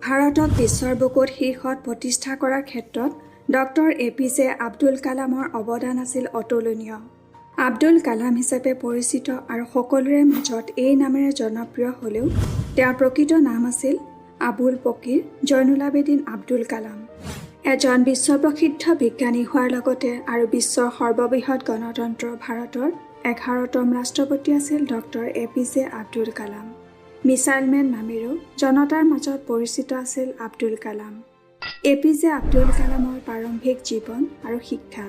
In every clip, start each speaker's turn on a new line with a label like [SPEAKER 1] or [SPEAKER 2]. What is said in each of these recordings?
[SPEAKER 1] ভাৰতক বিশ্বৰ বুকুত শীৰ্ষত প্ৰতিষ্ঠা কৰাৰ ক্ষেত্ৰত Dr.A.P.J.Abdul Kalamৰ অৱদান আছিল অতুলনীয়। আব্দুল কালাম হিচাপে পৰিচিত আৰু সকলোৰে মাজত এই নামেৰে জনপ্ৰিয় হ'লেও তেওঁৰ প্ৰকৃত নাম আছিল আবুল পকিৰ জৈনুল আবেদিন আব্দুল কালাম। এজন বিশ্বপ্ৰসিদ্ধ বিজ্ঞানী হোৱাৰ লগতে আৰু বিশ্বৰ সৰ্ববৃহৎ গণতন্ত্ৰ ভাৰতৰ 11তম ৰাষ্ট্ৰপতি আছিল Dr.A.P.J.Abdul Kalam। মিছাইলমেন নামেৰেও জনতাৰ মাজত পৰিচিত আছিল আব্দুল কালাম। এপিজে আব্দুল কালামৰ প্ৰাৰম্ভিক জীৱন আৰু শিক্ষা।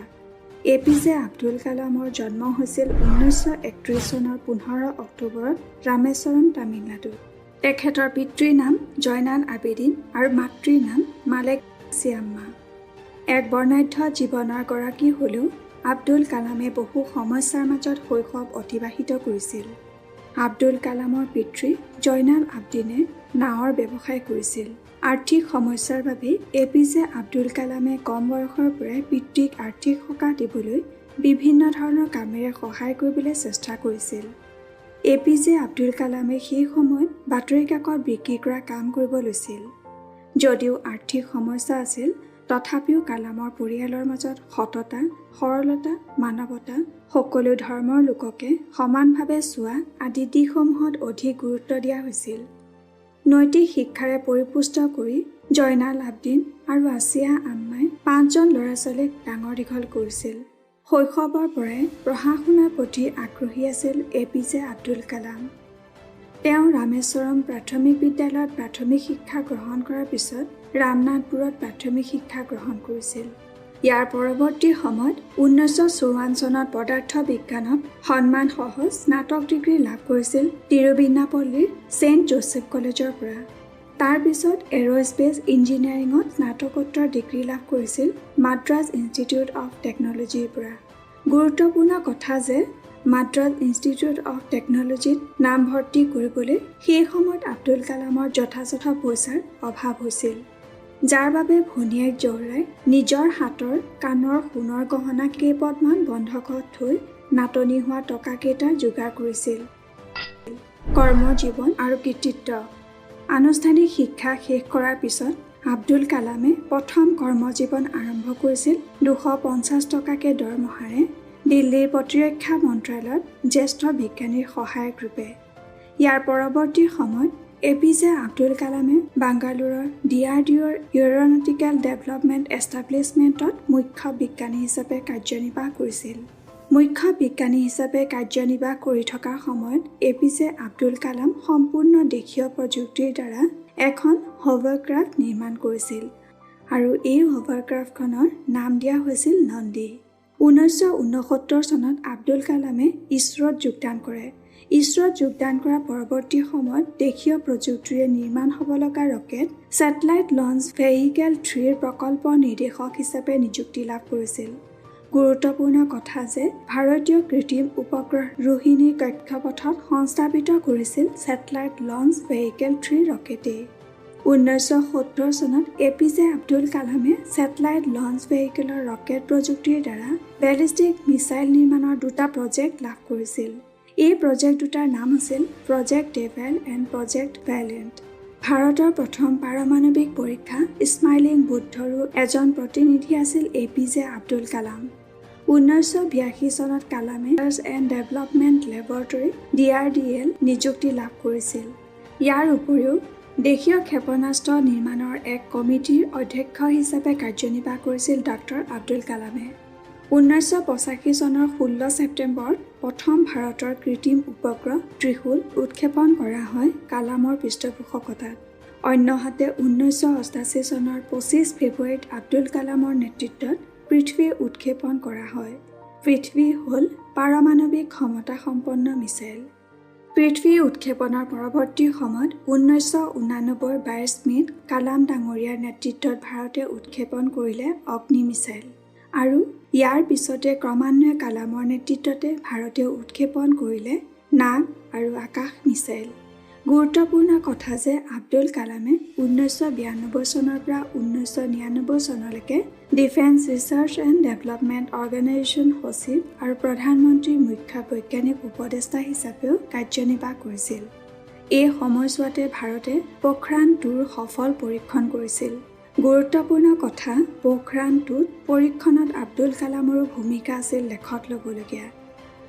[SPEAKER 1] এপিজে আব্দুল কালামৰ জন্ম হৈছিল 1931 চনৰ 15 অক্টোবৰত ৰামেশ্বৰম, তামিলনাডু। তেখেতৰ পিতৃৰ নাম জয়নাল আবেদিন আৰু মাতৃৰ নাম মালেক চিয়াম্মা। এক বৰ্ণাঢ্য জীৱনৰ গৰাকী হ'লেও আব্দুল কালামে বহু সমস্যাৰ মাজত শৈশৱ অতিবাহিত কৰিছিল। আব্দুল কালামৰ পিতৃ জয়নাল আবেদিনে নাৱৰ ব্যৱসায় কৰিছিল। আৰ্থিক সমস্যাৰ বাবে এপিজে আব্দুল কালামে কম বয়সৰ পৰাই পিতৃক আৰ্থিক সকাহ দিবলৈ বিভিন্ন ধৰণৰ কামেৰে সহায় কৰিবলৈ চেষ্টা কৰিছিল। এপিজে আব্দুল কালামে সেই সময়ত বাতৰি কাকত বিক্ৰী কৰা কাম কৰিব লৈছিল। যদিও আৰ্থিক সমস্যা আছিল, তথাপিও কালামৰ পৰিয়ালৰ মাজত সততা, সৰলতা, মানৱতা, সকলো ধৰ্মৰ লোককে সমানভাৱে চোৱা আদি দিশসমূহত অধিক গুৰুত্ব দিয়া হৈছিল। নৈতিক শিক্ষাৰে পৰিপুষ্ট কৰি জয়নাল আবেদিন আৰু আসিয়া আম্মাই 5জন ল'ৰা-ছোৱালীক ডাঙৰ দীঘল কৰিছিল। শৈশৱৰ পৰাই পঢ়া শুনাৰ প্ৰতি আগ্ৰহী আছিল এপিজে আব্দুল কালাম। তেওঁ ৰামেশ্বৰম প্ৰাথমিক বিদ্যালয়ত প্ৰাথমিক শিক্ষা গ্ৰহণ কৰাৰ পিছত ৰামনাথপুৰত প্ৰাথমিক শিক্ষা গ্ৰহণ কৰিছিল। ইয়াৰ পৰৱৰ্তী সময়ত 1954 চনত পদাৰ্থ বিজ্ঞানত সন্মানসহ স্নাতক ডিগ্ৰী লাভ কৰিছিল তিৰুবিন্নাপল্লীৰ ছেইণ্ট জোচেফ কলেজৰ পৰা। তাৰ পিছত এৰোস্পেচ ইঞ্জিনিয়াৰিঙত স্নাতকোত্তৰ ডিগ্ৰী লাভ কৰিছিল মাদ্ৰাজ ইনষ্টিটিউট অৱ টেকন'লজিৰ পৰা। গুৰুত্বপূৰ্ণ কথা যে মাদ্ৰাজ ইনষ্টিটিউট অৱ টেকন'লজিত নামভৰ্তি কৰিবলৈ সেই সময়ত আব্দুল কালামৰ যথাযথ পইচাৰ অভাৱ হৈছিল, যাৰ বাবে ভনীয়েক জৌহৰাই নিজৰ হাতৰ কাণৰ সোণৰ গহনা কেইপদমান বন্ধকত থৈ নাটনি হোৱা টকাকেইটা যোগাৰ কৰিছিল। কৰ্মজীৱন আৰু কৃতিত্ব। আনুষ্ঠানিক শিক্ষা শেষ কৰাৰ পিছত আব্দুল কালামে প্ৰথম কৰ্মজীৱন আৰম্ভ কৰিছিল 250 টকাকে দৰমহাৰে দিল্লীৰ প্ৰতিৰক্ষা মন্ত্ৰালয়ত জ্যেষ্ঠ বিজ্ঞানীৰ সহায়ক ৰূপে। ইয়াৰ পৰৱৰ্তী সময়ত এপিজে আব্দুল কালামে বাংগালোৰৰ DRDOৰ এৰোনটিকেল ডেভেলপমেণ্ট এষ্টাব্লিছমেণ্টত মুখ্য বিজ্ঞানী হিচাপে কাৰ্যনিৰ্বাহ কৰিছিল। মুখ্য বিজ্ঞানী হিচাপে কাৰ্যনিৰ্বাহ কৰি থকাৰ সময়ত এপিজে আব্দুল কালাম সম্পূৰ্ণ দেশীয় প্ৰযুক্তিৰ দ্বাৰা এখন হভাৰক্ৰাফ্ট নিৰ্মাণ কৰিছিল আৰু এই হভাৰক্ৰাফ্টখনৰ নাম দিয়া হৈছিল নন্দী। 1969 চনত আব্দুল কালামে ইছৰোত যোগদান কৰে। ইছৰোত যোগদান কৰাৰ পৰৱৰ্তী সময়ত দেশীয় প্ৰযুক্তিৰে নিৰ্মাণ হ'ব লগা ৰকেট ছেটেলাইট লঞ্চ ভেহিকেল 3ৰ প্ৰকল্প নিৰ্দেশক হিচাপে নিযুক্তি লাভ কৰিছিল। গুৰুত্বপূৰ্ণ কথা যে ভাৰতীয় কৃত্ৰিম উপগ্ৰহ ৰোহিণী কক্ষপথত সংস্থাপিত কৰিছিল ছেটেলাইট লঞ্চ ভেহিকেল 3 ৰকেটেই। 1970 চনত এপিজে আব্দুল কালামে ছেটেলাইট লঞ্চ ভেহিকেলৰ ৰকেট প্ৰযুক্তিৰ দ্বাৰা বেলিষ্টিক মিছাইল নিৰ্মাণৰ 2টা প্ৰজেক্ট লাভ কৰিছিল। এই প্ৰজেক্ট দুটাৰ নাম আছিল project devil and project valiant. ভাৰতৰ প্ৰথম পাৰমাণৱিক পৰীক্ষা স্মাইলিং বুদ্ধৰো এজন প্ৰতিনিধি আছিল এপিজে আব্দুল কালাম। 1982 চনত কালামে research and development laboratory DRDL নিযুক্তি লাভ কৰিছিল। ইয়াৰ উপৰিও দেশীয় ক্ষেপণাস্ত্ৰ নিৰ্মাণৰ এক কমিটিৰ অধ্যক্ষ হিচাপে কাৰ্যনিৰ্বাহ কৰিছিল ডক্টৰ আব্দুল কালামে। 1985 চনৰ 16 ছেপ্টেম্বৰত প্ৰথম ভাৰতৰ কৃত্ৰিম উপগ্ৰহ ত্ৰিশূল উৎক্ষেপণ কৰা হয় কালামৰ পৃষ্ঠপোষকতাত। অন্যহাতে 1988 চনৰ 25 ফেব্ৰুৱাৰীত আব্দুল কালামৰ নেতৃত্বত পৃথিৱী উৎক্ষেপণ কৰা হয়। পৃথিৱী হ'ল পাৰমাণৱিক ক্ষমতাসম্পন্ন মিছাইল। পৃথিৱী উৎক্ষেপণৰ পৰৱৰ্তী সময়ত 1989 22 মে'ত কালাম ডাঙৰীয়াৰ নেতৃত্বত ভাৰতে উৎক্ষেপণ কৰিলে অগ্নি মিছাইল আৰু ইয়াৰ পিছতে ক্ৰমান্বয়ে কালামৰ নেতৃত্বতে ভাৰতে উৎক্ষেপণ কৰিলে নাগ আৰু আকাশ মিছাইল। গুৰুত্বপূৰ্ণ কথা যে আব্দুল কালামে 1992 চনৰ পৰা 1999 চনলৈকে defence research and development organisation সচিব আৰু প্ৰধানমন্ত্ৰীৰ মুখ্য বৈজ্ঞানিক উপদেষ্টা হিচাপেও কাৰ্যনিৰ্বাহ কৰিছিল। এই সময়ছোৱাতে ভাৰতে পোখৰাণ-2ৰ সফল পৰীক্ষণ কৰিছিল। গুৰুত্বপূৰ্ণ কথা, পোখৰাণ-2ত পৰীক্ষণত আব্দুল কালামৰো ভূমিকা আছিল লেখত ল'বলগীয়া।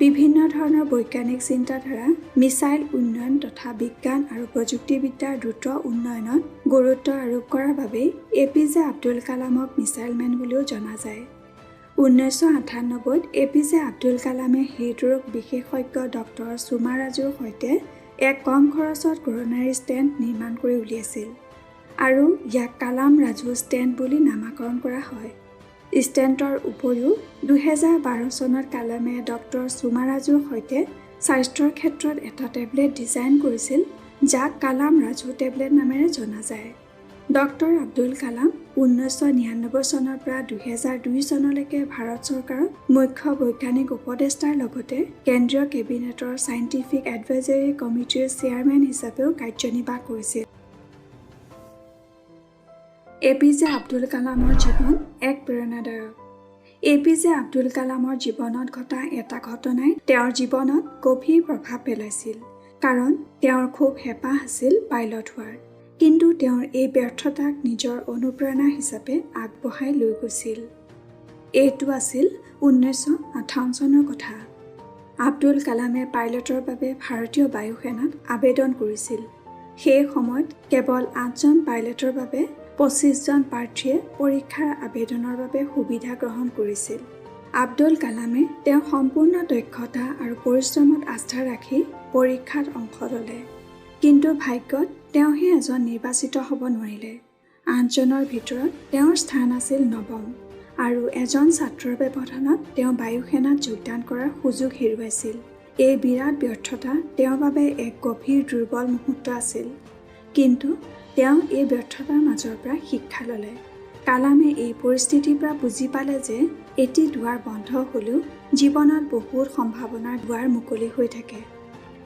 [SPEAKER 1] বিভিন্ন ধৰণৰ বৈজ্ঞানিক চিন্তাধাৰা, মিছাইল উন্নয়ন তথা বিজ্ঞান আৰু প্ৰযুক্তিবিদ্যাৰ দ্ৰুত উন্নয়নত গুৰুত্ব আৰোপ কৰাৰ বাবেই APJ আব্দুল কালামক মিছাইলমেন বুলিও জনা যায়। 1998ত APJ আব্দুল কালামে হৃদৰোগ বিশেষজ্ঞ ডক্টৰ সুমা ৰাজুৰ সৈতে এক কম খৰচত ক'ৰ'নাৰী ষ্টেণ্ট নিৰ্মাণ কৰি উলিয়াইছিল আৰু ইয়াক কালাম ৰাজু ষ্টেণ্ট বুলি নামাকৰণ কৰা হয়। ষ্টেণ্টৰ উপৰিও 2012 চনত কালামে ডক্টৰ সুমা ৰাজুৰ সৈতে স্বাস্থ্যৰ ক্ষেত্ৰত এটা টেবলেট ডিজাইন কৰিছিল, যাক কালাম ৰাজু টেবলেট নামেৰে জনা যায়। ডক্টৰ আব্দুল কালাম 1999 চনৰ পৰা 2002 চনলৈকে ভাৰত চৰকাৰৰ মুখ্য বৈজ্ঞানিক উপদেষ্টাৰ লগতে কেন্দ্ৰীয় কেবিনেটৰ চাইণ্টিফিক এডভাইজৰী কমিটিৰ চেয়াৰমেন হিচাপেও কাৰ্যনিৰ্বাহ কৰিছিল। APJ আব্দুল কালামৰ জীৱন এক প্ৰেৰণাদায়ক। APJ আব্দুল কালামৰ জীৱনত ঘটা এটা ঘটনাই তেওঁৰ জীৱনত গভীৰ প্ৰভাৱ পেলাইছিল, কাৰণ তেওঁৰ খুব হেঁপাহ আছিল পাইলট হোৱাৰ। কিন্তু তেওঁৰ এই ব্যৰ্থতাক নিজৰ অনুপ্ৰেৰণা হিচাপে আগবঢ়াই লৈ গৈছিল। এইটো আছিল 1958 চনৰ কথা। আব্দুল কালামে পাইলটৰ বাবে ভাৰতীয় বায়ু সেনাত আবেদন কৰিছিল। সেই সময়ত কেৱল 8জন পাইলটৰ বাবে 25জন প্ৰাৰ্থীয়ে পৰীক্ষাৰ আবেদনৰ বাবে সুবিধা গ্ৰহণ কৰিছিল। আব্দুল কালামে তেওঁৰ সম্পূৰ্ণ দক্ষতা আৰু পৰিশ্ৰমত আস্থা ৰাখি পৰীক্ষাত অংশ ল'লে। কিন্তু ভাগ্যত তেওঁহে এজন নিৰ্বাচিত হ'ব নোৱাৰিলে। 8জনৰ ভিতৰত তেওঁৰ স্থান আছিল 9ম আৰু এজন ছাত্ৰৰ ব্যৱধানত তেওঁ বায়ু সেনাত যোগদান কৰাৰ সুযোগ হেৰুৱাইছিল। এই বিৰাট ব্যৰ্থতা তেওঁৰ বাবে এক গভীৰ দুৰ্বল মুহূৰ্ত আছিল। কিন্তু তেওঁ এই ব্যৰ্থতাৰ মাজৰ পৰা শিক্ষা ল'লে। কালামে এই পৰিস্থিতিৰ পৰা বুজি পালে যে এটি দুৱাৰ বন্ধ হ'লেও জীৱনত বহুত সম্ভাৱনাৰ দুৱাৰ মুকলি হৈ থাকে।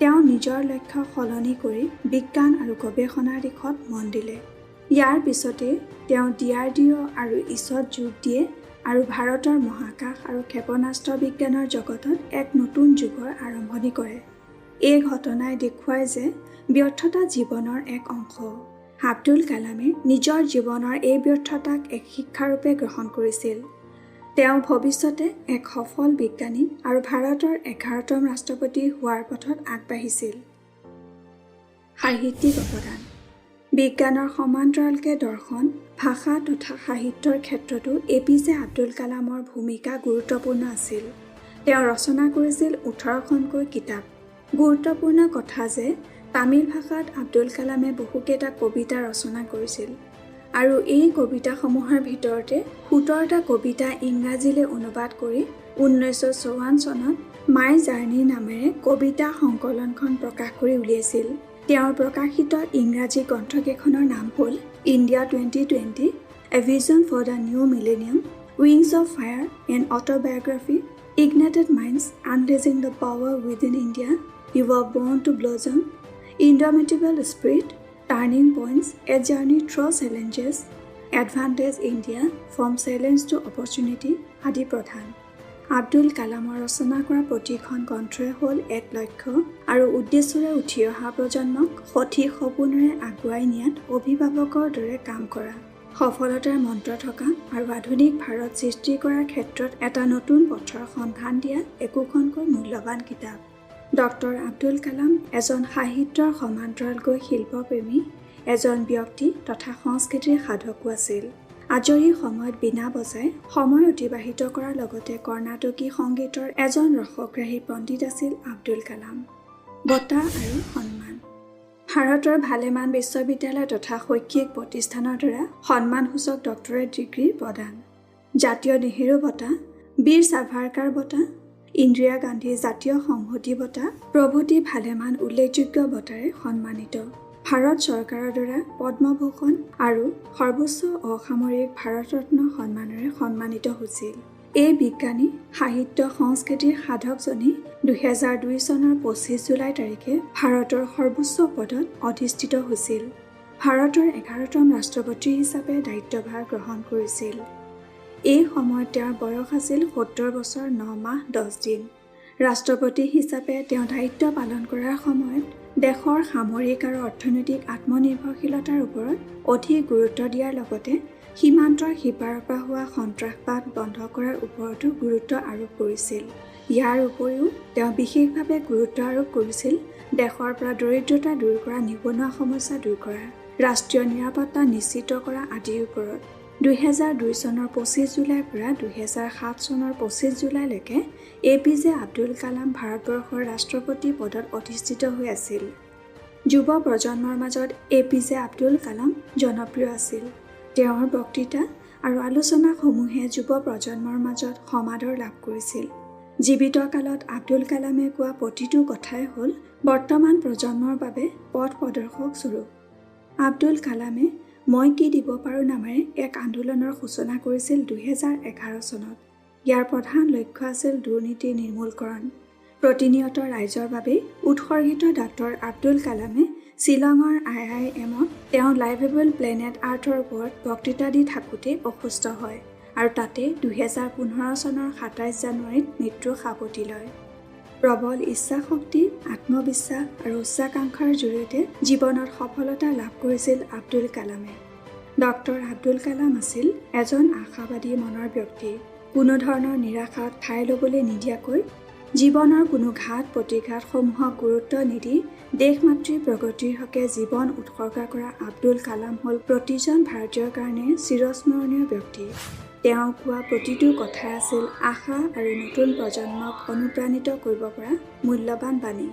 [SPEAKER 1] তেওঁ নিজৰ লক্ষ্য সলনি কৰি বিজ্ঞান আৰু গৱেষণাৰ দিশত মন দিলে। ইয়াৰ পিছতে তেওঁ DRDO আৰু ইছত যোগ দিয়ে আৰু ভাৰতৰ মহাকাশ আৰু ক্ষেপণাস্ত্ৰ বিজ্ঞানৰ জগতত এক নতুন যুগৰ আৰম্ভণি কৰে। এই ঘটনাই দেখুৱায় যে ব্যৰ্থতা জীৱনৰ এক অংশ। আব্দুল কালামে নিজৰ জীৱনৰ এই ব্যৰ্থতাক এক শিক্ষাৰূপে গ্ৰহণ কৰিছিল। তেওঁ ভৱিষ্যতে এক সফল বিজ্ঞানী আৰু ভাৰতৰ 11তম ৰাষ্ট্ৰপতি হোৱাৰ পথত আগবাঢ়িছিল। সাহিত্যিক অৱদান। বিজ্ঞানৰ সমান্তৰালকে দৰ্শন, ভাষা তথা সাহিত্যৰ ক্ষেত্ৰতো APJ আব্দুল কালামৰ ভূমিকা গুৰুত্বপূৰ্ণ আছিল। তেওঁ ৰচনা কৰিছিল 18খনকৈ কিতাপ। গুৰুত্বপূৰ্ণ কথা যে তামিল ভাষাত আব্দুল কালামে বহুকেইটা কবিতা ৰচনা কৰিছিল আৰু এই কবিতাসমূহৰ ভিতৰতে 17টা কবিতা ইংৰাজীলৈ অনুবাদ কৰি 1954 চনত মাই জাৰ্নি নামেৰে কবিতা সংকলনখন প্ৰকাশ কৰি উলিয়াইছিল। তেওঁৰ প্ৰকাশিত ইংৰাজী গ্ৰন্থকেইখনৰ নাম হ'ল India 2020, a vision for the new millennium, wings of fire, an autobiography, ignited minds, unleashing the power within India, you were born to blossom, indomitable spirit, turning points, a journey through challenges, advantage India, from challenge to opportunity আদি প্ৰধান। আব্দুল কালামৰ ৰচনা কৰা প্ৰতিখন গ্ৰন্থই হ'ল এক লক্ষ্য আৰু উদ্দেশ্যৰে উঠি অহা প্ৰজন্মক সঠিক সপোনেৰে আগুৱাই নিয়াত অভিভাৱকৰ দৰে কাম কৰা, সফলতাৰ মন্ত্ৰ থকা আৰু আধুনিক ভাৰত সৃষ্টি কৰাৰ ক্ষেত্ৰত এটা নতুন পথৰ সন্ধান দিয়া একোখনকৈ মূল্যৱান কিতাপ। ডক্টৰ আব্দুল কালাম এজন সাহিত্যৰ সমান্তৰালকৈ শিল্পপ্ৰেমী, এজন ব্যক্তি তথা সংস্কৃতিৰ সাধকো আছিল। আজৰি সময়ত বীণা বজাই সময় অতিবাহিত কৰাৰ লগতে কৰ্ণাটকী সংগীতৰ এজন ৰসগ্ৰাহী পণ্ডিত আছিল আব্দুল কালাম। বঁটা আৰু সন্মান। ভাৰতৰ ভালেমান বিশ্ববিদ্যালয় তথা শৈক্ষিক প্ৰতিষ্ঠানৰ দ্বাৰা সন্মানসূচক ডক্টৰেট ডিগ্ৰী প্ৰদান। জাতীয় নেহেৰু বঁটা, বীৰ সাভাৰকাৰ বঁটা, ইন্দিৰা গান্ধী জাতীয় সংহতি বঁটা প্ৰভৃতি ভালেমান উল্লেখযোগ্য বঁটাৰে সন্মানিত। ভাৰত চৰকাৰৰ দ্বাৰা পদ্মভূষণ আৰু সৰ্বোচ্চ অসামৰিক ভাৰতৰত্ন সন্মানেৰে সন্মানিত হৈছিল। এই বিজ্ঞানী সাহিত্য সংস্কৃতিৰ সাধকজনী 2002 চনৰ 25 জুলাই তাৰিখে ভাৰতৰ সৰ্বোচ্চ পদত অধিষ্ঠিত হৈছিল। ভাৰতৰ 11তম ৰাষ্ট্ৰপতি হিচাপে দায়িত্বভাৰ গ্ৰহণ কৰিছিল। এই সময়ত তেওঁৰ বয়স আছিল 70 বছৰ 9 মাহ 10 দিন। ৰাষ্ট্ৰপতি হিচাপে তেওঁ দায়িত্ব পালন কৰাৰ সময়ত দেশৰ সামৰিক আৰু অৰ্থনৈতিক আত্মনিৰ্ভৰশীলতাৰ ওপৰত অধিক গুৰুত্ব দিয়াৰ লগতে সীমান্তৰ সিপাৰৰ পৰা হোৱা সন্ত্ৰাসবাদ বন্ধ কৰাৰ ওপৰতো গুৰুত্ব আৰোপ কৰিছিল। ইয়াৰ উপৰিও তেওঁ বিশেষভাৱে গুৰুত্ব আৰোপ কৰিছিল দেশৰ পৰা দৰিদ্ৰতা দূৰ কৰা, নিবনুৱা সমস্যা দূৰ কৰা, ৰাষ্ট্ৰীয় নিৰাপত্তা নিশ্চিত কৰা আদিৰ ওপৰত। 2002 চনৰ 25 জুলাইৰ পৰা 2007 চনৰ 25 জুলাইলৈকে APJ আব্দুল কালাম ভাৰতবৰ্ষৰ ৰাষ্ট্ৰপতি পদত অধিষ্ঠিত হৈ আছিল। যুৱ প্ৰজন্মৰ মাজত APJ আব্দুল কালাম জনপ্ৰিয় আছিল। তেওঁৰ বক্তৃতা আৰু আলোচনাসমূহে যুৱ প্ৰজন্মৰ মাজত সমাদৰ লাভ কৰিছিল। জীৱিত কালত আব্দুল কালামে কোৱা প্ৰতিটো কথাই হ'ল বৰ্তমান প্ৰজন্মৰ বাবে পথ প্ৰদৰ্শক স্বৰূপ। আব্দুল কালামে মই কি দিব পাৰোঁ নামেৰে এক আন্দোলনৰ সূচনা কৰিছিল 2011 চনত। ইয়াৰ প্ৰধান লক্ষ্য আছিল দুৰ্নীতি নিৰ্মূলকৰণ। প্ৰতিনিয়ত ৰাইজৰ বাবে উৎসৰ্গিত ডক্টৰ আব্দুল কালামে শ্বিলঙৰ IIMত তেওঁ লাইভেবল প্লেনেট আৰ্থৰ ওপৰত বক্তৃতা দি থাকোঁতে অসুস্থ হয় আৰু তাতে 2015 চনৰ 27 জানুৱাৰীত মৃত্যুৰ সাৱটি লয়। প্ৰবল ইচ্ছাশক্তি, আত্মবিশ্বাস আৰু উচ্চাকাংক্ষাৰ জৰিয়তে জীৱনত সফলতা লাভ কৰিছিল আব্দুল কালামে। ডক্টৰ আব্দুল কালাম আছিল এজন আশাবাদী মনৰ ব্যক্তি। কোনো ধৰণৰ নিৰাশাত ঠাই ল'বলৈ নিদিয়াকৈ জীৱনৰ কোনো ঘাত প্ৰতিঘাতসমূহক গুৰুত্ব নিদি দেশ মাতৃৰ প্ৰগতিৰ হকে জীৱন উৎসৰ্গা কৰা আব্দুল কালাম হ'ল প্ৰতিজন ভাৰতীয়ৰ কাৰণে চিৰস্মৰণীয় ব্যক্তি। তেওঁ কোৱা প্ৰতিটো কথাই আছিল আশা আৰু নতুন প্ৰজন্মক অনুপ্ৰাণিত কৰিব পৰা মূল্যৱান বাণী।